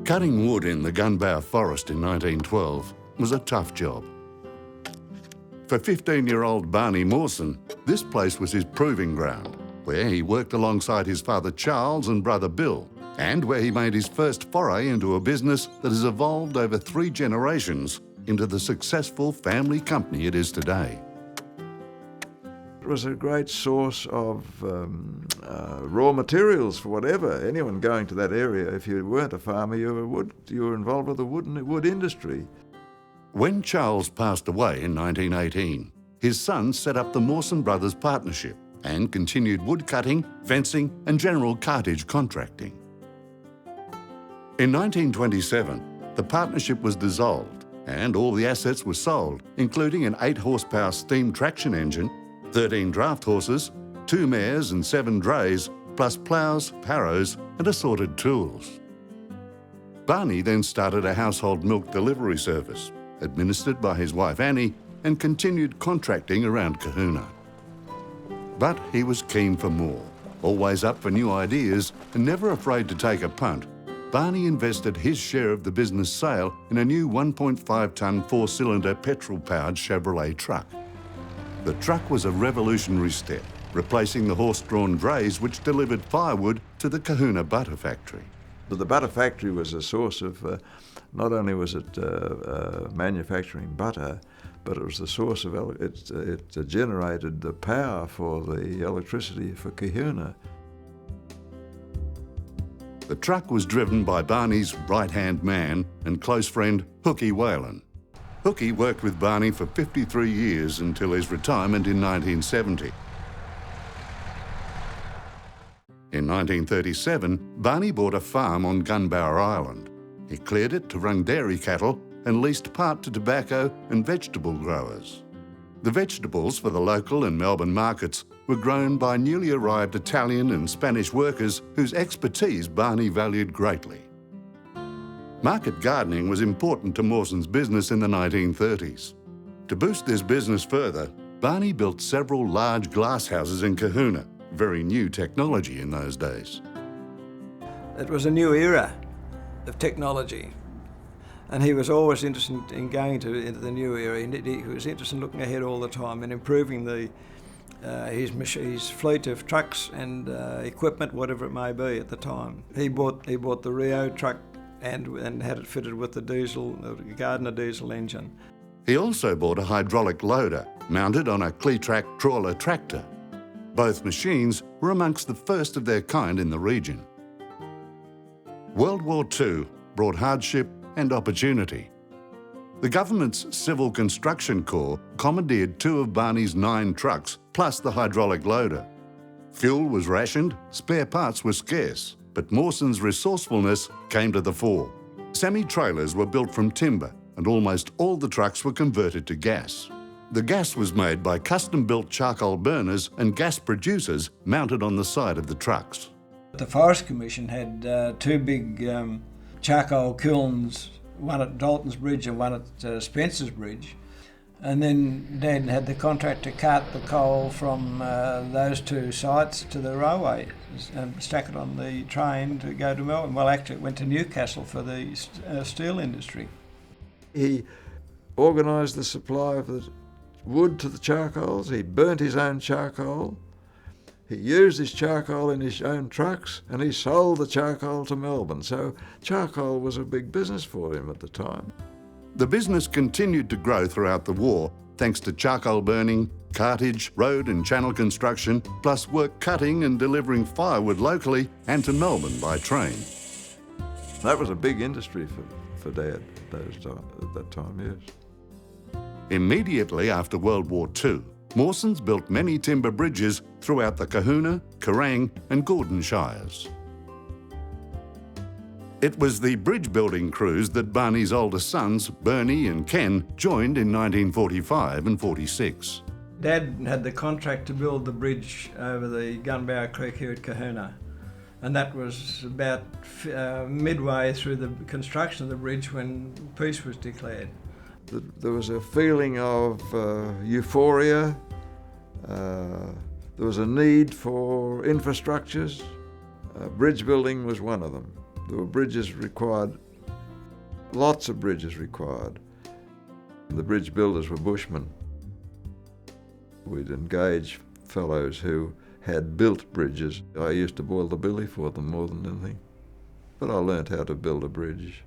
Cutting wood in the Gunbower Forest in 1912 was a tough job. For 15-year-old Barney Mawson, this place was his proving ground, where he worked alongside his father Charles and brother Bill, and where he made his first foray into a business that has evolved over 3 generations into the successful family company it is today. It was a great source of raw materials for whatever. Anyone going to that area, if you weren't a farmer, you were involved with the wood industry. When Charles passed away in 1918, his son set up the Mawson Brothers Partnership and continued wood cutting, fencing and general cartage contracting. In 1927, the partnership was dissolved and all the assets were sold, including an 8-horsepower steam traction engine, 13 draft horses, 2 mares and 7 drays, plus ploughs, harrows and assorted tools. Barney then started a household milk delivery service, administered by his wife Annie, and continued contracting around Kahuna. But he was keen for more, always up for new ideas and never afraid to take a punt. Barney invested his share of the business sale in a new 1.5-tonne 4-cylinder petrol-powered Chevrolet truck. The truck was a revolutionary step, replacing the horse-drawn drays which delivered firewood to the Kahuna butter factory. But the butter factory was a source of, not only was it manufacturing butter, but it was the source of, it generated the power for the electricity for Kahuna. The truck was driven by Barney's right-hand man and close friend, Hookie Whalen. Hookie worked with Barney for 53 years until his retirement in 1970. In 1937, Barney bought a farm on Gunbower Island. He cleared it to run dairy cattle and leased part to tobacco and vegetable growers. The vegetables for the local and Melbourne markets were grown by newly arrived Italian and Spanish workers whose expertise Barney valued greatly. Market gardening was important to Mawson's business in the 1930s. To boost this business further, Barney built several large glass houses in Kahuna, very new technology in those days. It was a new era of technology, and he was always interested in going into the new era. He was interested in looking ahead all the time and improving his fleet of trucks and equipment, whatever it may be at the time. He bought the Rio truck and had it fitted with the Gardner diesel engine. He also bought a hydraulic loader mounted on a Cletrac trawler tractor. Both machines were amongst the first of their kind in the region. World War II brought hardship and opportunity. The government's Civil Construction Corps commandeered 2 of Barney's 9 trucks, plus the hydraulic loader. Fuel was rationed, spare parts were scarce, but Mawson's resourcefulness came to the fore. Semi-trailers were built from timber, and almost all the trucks were converted to gas. The gas was made by custom-built charcoal burners and gas producers mounted on the side of the trucks. The Forest Commission had 2 big charcoal kilns, one at Dalton's Bridge and one at Spencer's Bridge. And then Dad had the contract to cart the coal from those 2 sites to the railway and stack it on the train to go to Melbourne. Well, actually it went to Newcastle for the steel industry. He organised the supply of the wood to the charcoals. He burnt his own charcoal. He used his charcoal in his own trucks, and he sold the charcoal to Melbourne. So charcoal was a big business for him at the time. The business continued to grow throughout the war thanks to charcoal burning, cartage, road and channel construction, plus work cutting and delivering firewood locally and to Melbourne by train. That was a big industry for Dad at that time, yes. Immediately after World War II, Mawsons built many timber bridges throughout the Kahuna, Kerrang and Gordon Shires. It was the bridge-building crews that Barney's older sons, Bernie and Ken, joined in 1945 and 46. Dad had the contract to build the bridge over the Gunbower Creek here at Kahuna, and that was about midway through the construction of the bridge when peace was declared. There was a feeling of euphoria. There was a need for infrastructures. Bridge building was one of them. There were bridges required Lots of bridges required. The bridge builders were bushmen. We'd engage fellows who had built bridges. I used to boil the billy for them more than anything. But I learnt how to build a bridge.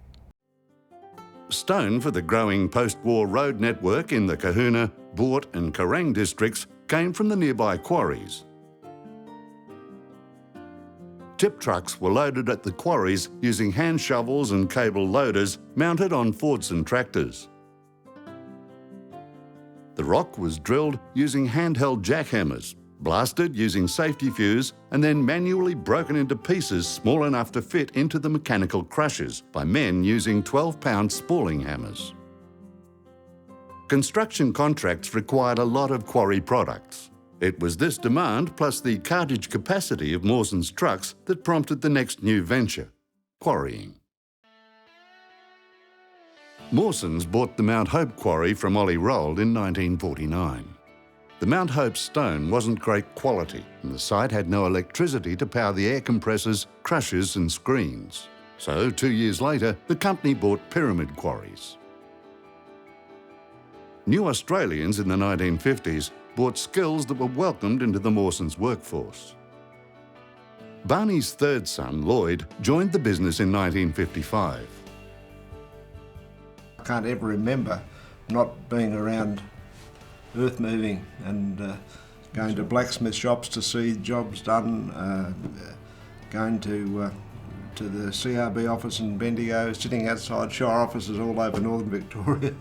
Stone for the growing post-war road network in the Kahuna, Boort and Kerrang districts came from the nearby quarries. Tip trucks were loaded at the quarries using hand shovels and cable loaders mounted on Fordson tractors. The rock was drilled using handheld jackhammers, blasted using safety fuse, and then manually broken into pieces small enough to fit into the mechanical crushers by men using 12-pound spalling hammers. Construction contracts required a lot of quarry products. It was this demand plus the cartage capacity of Mawsons trucks that prompted the next new venture, quarrying. Mawsons bought the Mount Hope quarry from Ollie Rold in 1949. The Mount Hope stone wasn't great quality and the site had no electricity to power the air compressors, crushers and screens. So 2 years later, the company bought Pyramid Quarries. New Australians in the 1950s brought skills that were welcomed into the Mawsons workforce. Barney's third son, Lloyd, joined the business in 1955. I can't ever remember not being around earth moving and going to blacksmith shops to see jobs done, going to the CRB office in Bendigo, sitting outside shire offices all over northern Victoria.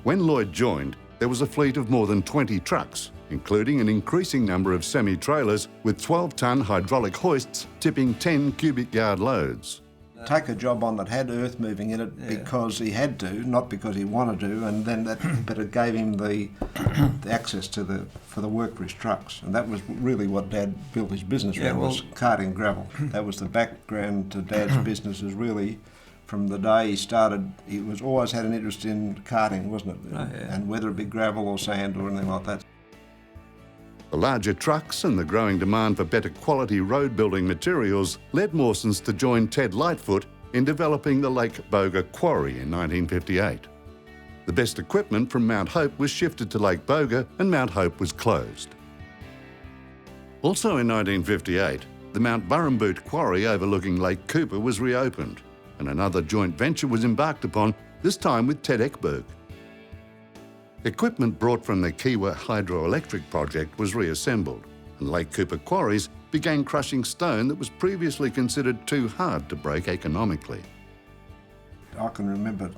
When Lloyd joined, there was a fleet of more than 20 trucks, including an increasing number of semi-trailers with 12-tonne hydraulic hoists tipping 10 cubic yard loads. Take a job on that had earth moving in it because he had to, not because he wanted to, and then but it gave him the access to for the work for his trucks, and that was really what Dad built his business around, was carting gravel. That was the background to Dad's business, is really from the day he started. He was always had an interest in carting, wasn't it? Oh, yeah. And whether it be gravel or sand or anything like that. The larger trucks and the growing demand for better quality road building materials led Mawsons to join Ted Lightfoot in developing the Lake Boga quarry in 1958. The best equipment from Mount Hope was shifted to Lake Boga and Mount Hope was closed. Also in 1958, the Mount Burrumboot quarry overlooking Lake Cooper was reopened and another joint venture was embarked upon, this time with Ted Ekberg. Equipment brought from the Kiwa hydroelectric project was reassembled, and Lake Cooper quarries began crushing stone that was previously considered too hard to break economically. I can remember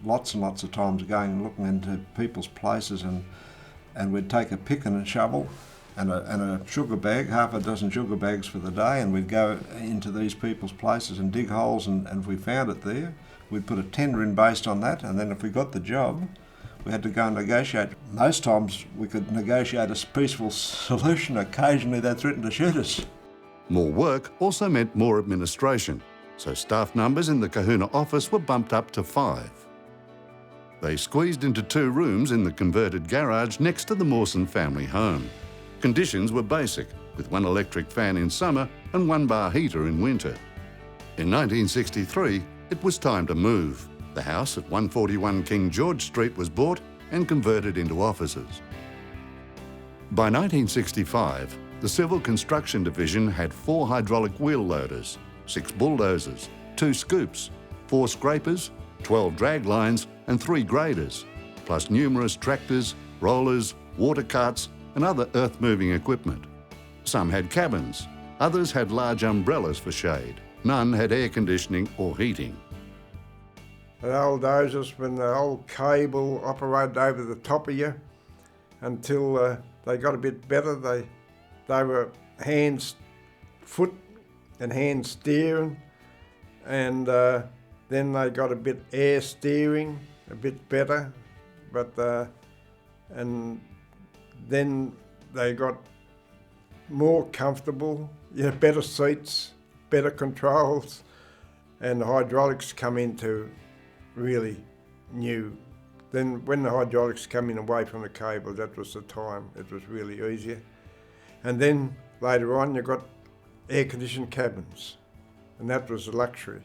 lots and lots of times going and looking into people's places, and we'd take a pick and a shovel and a sugar bag, half a dozen sugar bags for the day, and we'd go into these people's places and dig holes, and if we found it there, we'd put a tender in based on that, and then if we got the job, we had to go and negotiate. Most times we could negotiate a peaceful solution. Occasionally they threatened to shoot us. More work also meant more administration, so staff numbers in the Kahuna office were bumped up to 5. They squeezed into 2 rooms in the converted garage next to the Mawson family home. Conditions were basic, with 1 electric fan in summer and 1 bar heater in winter. In 1963, it was time to move. The house at 141 King George Street was bought and converted into offices. By 1965, the Civil Construction Division had 4 hydraulic wheel loaders, 6 bulldozers, 2 scoops, 4 scrapers, 12 drag lines and 3 graders, plus numerous tractors, rollers, water carts and other earth-moving equipment. Some had cabins, others had large umbrellas for shade. None had air conditioning or heating. The old dozers, when the old cable operated over the top of you, until they got a bit better, they were foot and hand steering, and then they got a bit air steering, a bit better, but and then they got more comfortable, better seats, better controls, and the hydraulics come into really new. Then when the hydraulics come in away from the cable, that was the time. It was really easier. And then later on you got air-conditioned cabins, and that was a luxury.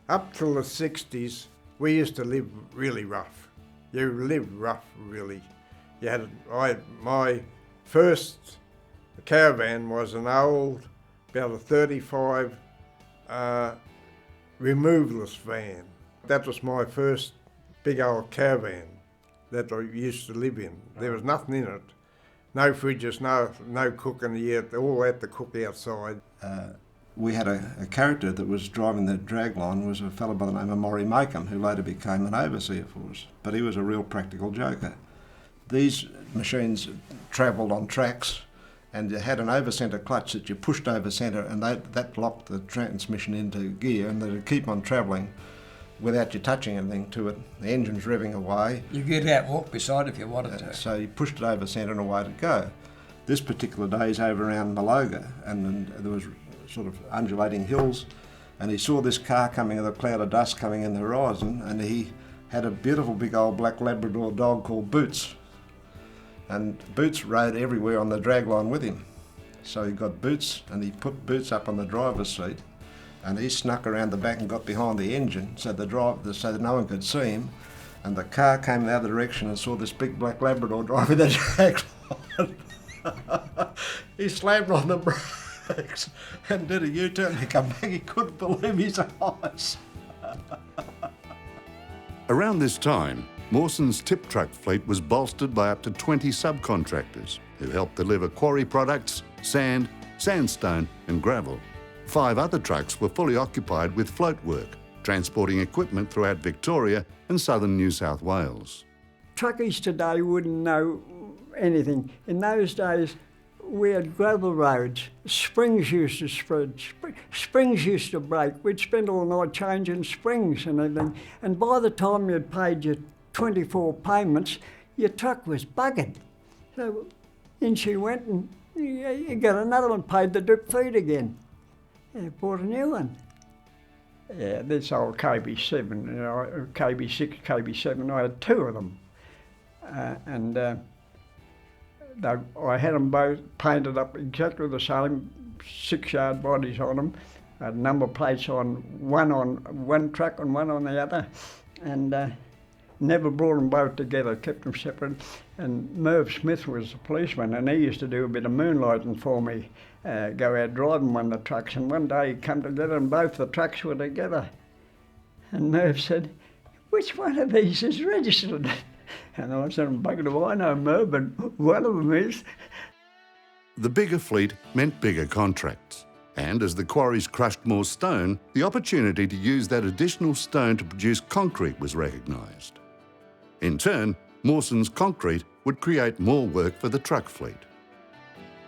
Up till the 60s, we used to live really rough. You lived rough, really. My first caravan was an old, about a 35 removalist van. That was my first big old caravan that I used to live in. There was nothing in it. No fridges, no cooking yet, all had to cook outside. We had a character that was driving the dragline, was a fellow by the name of Maury Makem, who later became an overseer for us, but he was a real practical joker. These machines travelled on tracks, and you had an over-centre clutch that you pushed over-centre, and that locked the transmission into gear, and they'd keep on travelling without you touching anything to it. The engine's revving away. You get out, walk beside if you wanted to. So you pushed it over-centre and away to go. This particular day is over around Maloga, and there was sort of undulating hills, and he saw this car coming with a cloud of dust coming in the horizon, and he had a beautiful big old black Labrador dog called Boots. And Boots rode everywhere on the dragline with him. So he got Boots, and he put Boots up on the driver's seat, and he snuck around the back and got behind the engine so that no one could see him. And the car came the other direction and saw this big black Labrador driving the dragline. He slammed on the brakes and did a U-turn. He come back, he couldn't believe his eyes. Around this time, Mawsons' tip truck fleet was bolstered by up to 20 subcontractors who helped deliver quarry products, sand, sandstone and gravel. 5 other trucks were fully occupied with float work, transporting equipment throughout Victoria and southern New South Wales. Truckies today wouldn't know anything. In those days, we had gravel roads. Springs used to spread. Springs used to break. We'd spend all night changing springs and everything. And by the time you'd paid your 24 payments, your truck was buggered. So in she went and you got another one, paid the drip feed again. Yeah, bought a new one. Yeah, this old KB7, KB6, KB7, I had 2 of them. I had them both painted up exactly the same, 6-yard bodies on them. I had number plates on one truck and one on the other, and never brought them both together, kept them separate. And Merv Smith was a policeman, and he used to do a bit of moonlighting for me, go out driving one of the trucks. And one day he come together and both the trucks were together. And Merv said, "Which one of these is registered?" And I said, "Bugger do I know, Merv, but one of them is." The bigger fleet meant bigger contracts. And as the quarries crushed more stone, the opportunity to use that additional stone to produce concrete was recognised. In turn, Mawsons Concrete would create more work for the truck fleet.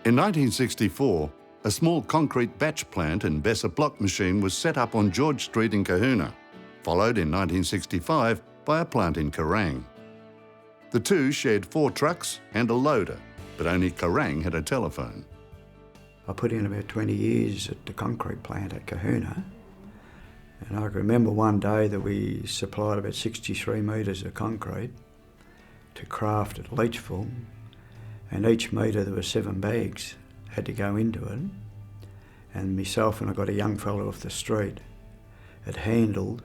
In 1964, a small concrete batch plant and Besser block machine was set up on George Street in Kahuna, followed in 1965 by a plant in Kerrang. The two shared 4 trucks and a loader, but only Kerrang had a telephone. I put in about 20 years at the concrete plant at Kahuna, and I can remember one day that we supplied about 63 metres of concrete to craft at Leachville, and each metre there were 7 bags had to go into it, and myself and I got a young fellow off the street had handled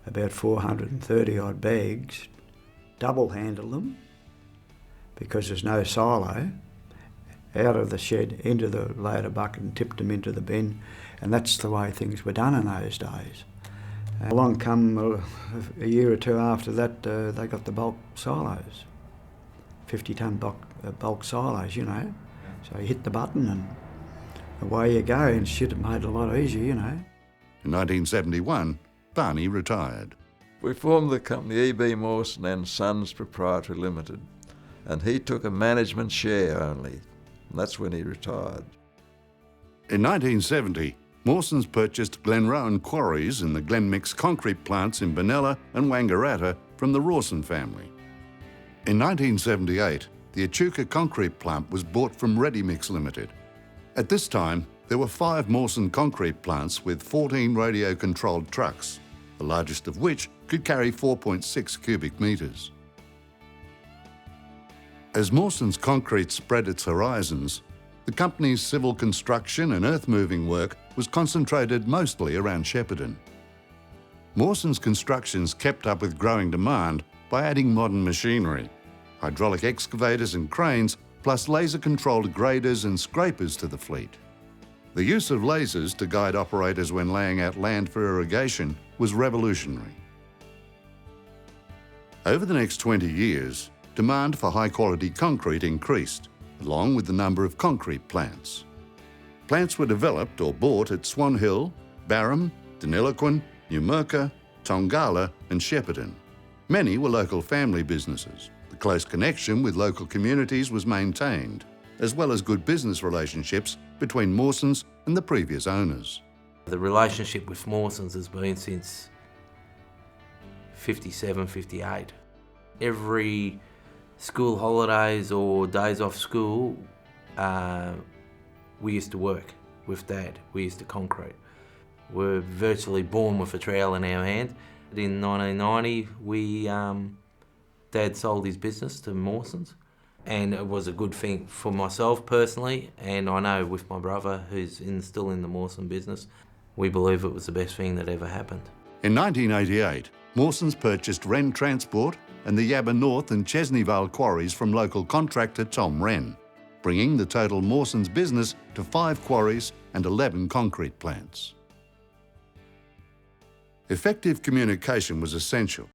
about 430 odd bags, double handled them because there's no silo, out of the shed into the loader bucket and tipped them into the bin, and that's the way things were done in those days. Along come a year or 2 after that, they got the bulk silos, 50-tonne bulk silos, you know. So you hit the button and away you go, and shit, it made it a lot easier, you know. In 1971, Barney retired. We formed the company E.B. Mawson and Sons Proprietary Limited, and he took a management share only, and that's when he retired. In 1970, Mawsons purchased Glenrowan Quarries and the Glenmix concrete plants in Benalla and Wangaratta from the Rawson family. In 1978, the Echuca concrete plant was bought from Readymix Limited. At this time, there were 5 Mawson concrete plants with 14 radio-controlled trucks, the largest of which could carry 4.6 cubic metres. As Mawsons Concrete spread its horizons, the company's civil construction and earth-moving work was concentrated mostly around Shepparton. Mawsons Constructions kept up with growing demand by adding modern machinery, hydraulic excavators and cranes, plus laser-controlled graders and scrapers to the fleet. The use of lasers to guide operators when laying out land for irrigation was revolutionary. Over the next 20 years, demand for high-quality concrete increased, along with the number of concrete plants. Plants were developed or bought at Swan Hill, Barham, Deniliquin, Numurkah, Tongala and Shepparton. Many were local family businesses. The close connection with local communities was maintained, as well as good business relationships between Mawsons and the previous owners. The relationship with Mawsons has been since 57, 58. Every school holidays or days off school, we used to work with Dad. We used to concrete. We're virtually born with a trowel in our hand. In 1990, Dad sold his business to Mawsons, and it was a good thing for myself personally, and I know with my brother, who's still in the Mawson business, we believe it was the best thing that ever happened. In 1988, Mawsons purchased Wren Transport and the Yabba North and Chesneyvale quarries from local contractor Tom Wren, bringing the total Mawsons business to 5 quarries and 11 concrete plants. Effective communication was essential,